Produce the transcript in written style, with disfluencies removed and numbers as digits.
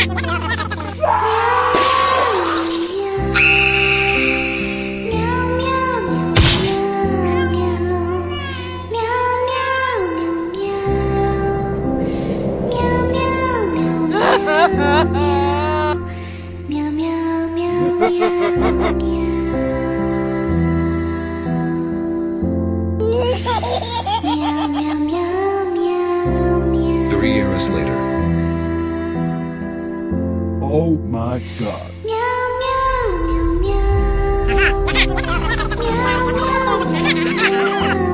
3 years later. Oh my God. Meow, meow, meow, meow. Meow, meow, meow, meow.